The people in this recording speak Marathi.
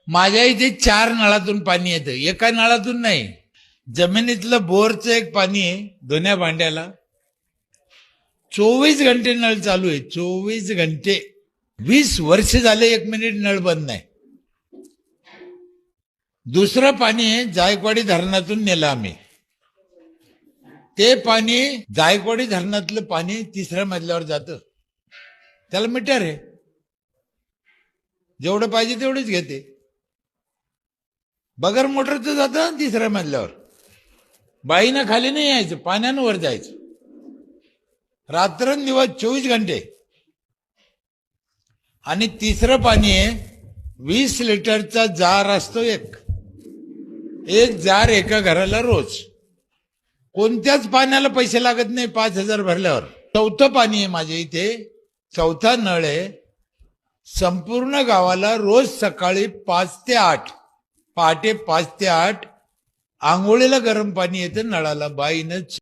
माझ्या इथे 4 नळातून पाणी येतं, एका नळातून नाही. जमिनीतलं बोरचं एक पाणी आहे धुण्या भांड्याला. 24 घंटे नळ चालू आहे, 24 घंटे. 20 वर्ष झाले 1 मिनिट नळ बंद नाही. दुसरं पाणी जायकवाडी धरणातून नेलं आम्ही. ते पाणी जायकवाडी धरणातलं पाणी 3ऱ्या मजल्यावर जातं. त्याला मीटर आहे, जेवढं पाहिजे तेवढेच घेते. बगर मोटरचं जातं 3ऱ्या मजल्यावर. बाईनं खाली नाही यायचं, पाण्यानं वर जायचं. रात्रंदिवस 24 घंटे. आणि 3रं पाणी आहे 20 लिटरचा जार असतो, एक जार एका घराला रोज. कोणत्याच पाण्याला पैसे लागत नाही 5,000 भरल्यावर. 4थं पाणी आहे माझ्या इथे, 4था नळ आहे. संपूर्ण गावाला रोज सकाळी 5 ते 8, पहाटे 5 ते 8 आंघोळीला गरम पाणी येतं नळाला. बाईनं